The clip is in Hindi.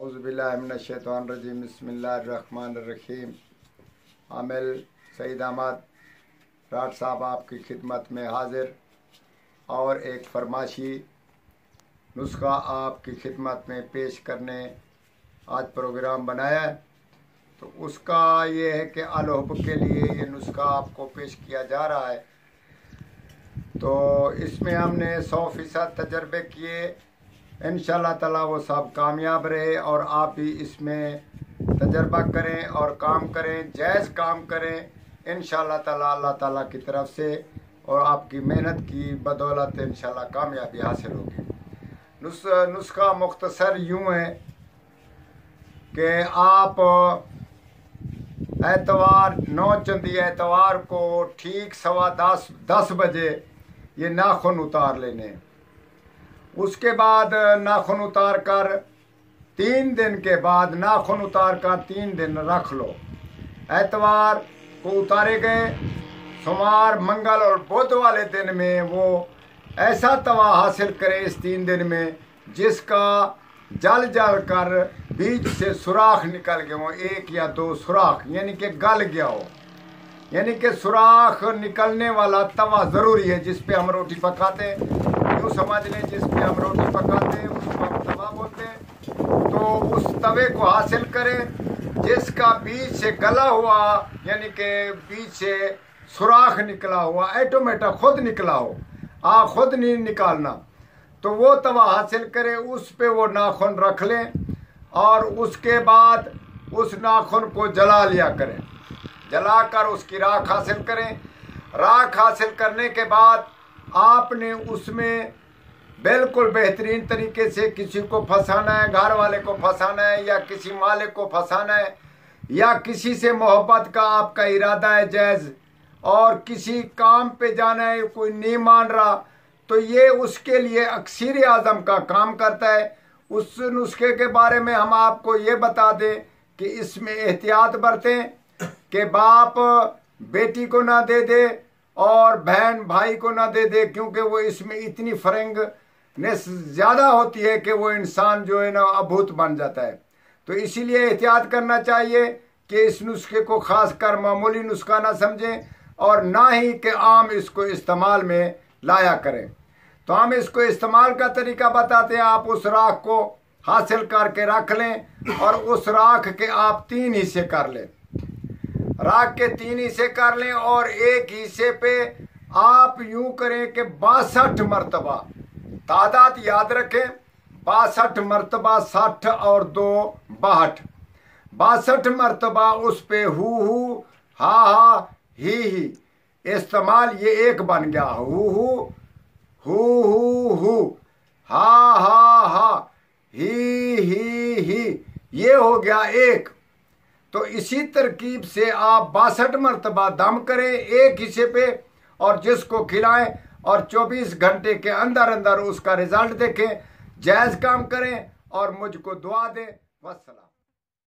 औज़ुबिल्लाहिमिनश्शैतानिर्रजीम बिस्मिल्लाहिर्रहमानिर्रहीम। आमिल सईद अहमद राठ साहब आपकी खिदमत में हाजिर और एक फरमाशी नुस्खा आपकी खिदमत में पेश करने आज प्रोग्राम बनाया है। तो उसका ये है कि अलहुब के लिए ये नुस्खा आपको पेश किया जा रहा है। तो इसमें हमने 100% तजर्बे किए, इंशाअल्लाह ताला वो सब कामयाब रहे और आप भी इसमें तजर्बा करें और काम करें, जायज़ काम करें, इंशाअल्लाह ताला अल्लाह ताला की तरफ से और आपकी मेहनत की बदौलत इंशाअल्लाह कामयाबी हासिल होगी। नुस्खा मुख्तसर यूँ है कि आप एतवार 9 चंदी एतवार को ठीक 10:15 बजे ये नाखून उतार लेने। उसके बाद नाखून उतार कर 3 दिन के बाद नाखून उतार कर 3 दिन रख लो। एतवार को उतारे गए, सोमवार, मंगल और बुध वाले दिन में वो ऐसा तवा हासिल करे इस 3 दिन में जिसका जल कर बीच से सुराख निकल गए हो, 1 या 2 सुराख, यानी कि गल गया हो। यानी कि सुराख निकलने वाला तवा ज़रूरी है जिस पे हम रोटी पकाते हैं। यूँ समझ लें जिस पे हम रोटी पकाते हैं उसको हम तवा बोलते हैं। तो उस तवे को हासिल करें जिसका बीच से गला हुआ, यानी कि बीच से सुराख निकला हुआ, ऑटोमेटिक खुद निकला हो, खुद नहीं निकालना। तो वो तवा हासिल करें, उस पे वो नाखून रख लें और उसके बाद उस नाखून को जला लिया करें। जलाकर उसकी राख हासिल करें। राख हासिल करने के बाद आपने उसमें बिल्कुल बेहतरीन तरीके से किसी को फंसाना है, घर वाले को फंसाना है या किसी मालिक को फंसाना है या किसी से मोहब्बत का आपका इरादा है जायज़ और किसी काम पे जाना है, कोई नहीं मान रहा, तो ये उसके लिए अक्सीर आज़म का काम करता है। उस नुस्खे के बारे में हम आपको ये बता दें कि इसमें एहतियात बरतें कि बाप बेटी को ना दे दे और बहन भाई को ना दे दे, क्योंकि वो इसमें इतनी फरेंगनेस ज़्यादा होती है कि वो इंसान जो है ना अभूत बन जाता है। तो इसीलिए एहतियात करना चाहिए कि इस नुस्खे को ख़ास कर मामूली नुस्खा ना समझें और ना ही कि आम इसको इस्तेमाल में लाया करें। तो हम इसको इस्तेमाल का तरीका बताते हैं। आप उस राख को हासिल करके रख लें और उस राख के आप 3 हिस्से कर लें। राख के 3 हिस्से कर लें और एक हिस्से पे आप यूं करें कि 62 मरतबा, तादाद याद रखें, 62 मरतबा, 60 और 2 62, 62 मरतबा उस पे हु हा ही इस्तेमाल, ये एक बन गया। हु हा ही, ये हो गया एक। तो इसी तरकीब से आप 62 मरतबा दम करें एक हिस्से पे और जिसको खिलाएं और 24 घंटे के अंदर अंदर उसका रिजल्ट देखें। जायज़ काम करें और मुझको दुआ दें। वस्सलाम।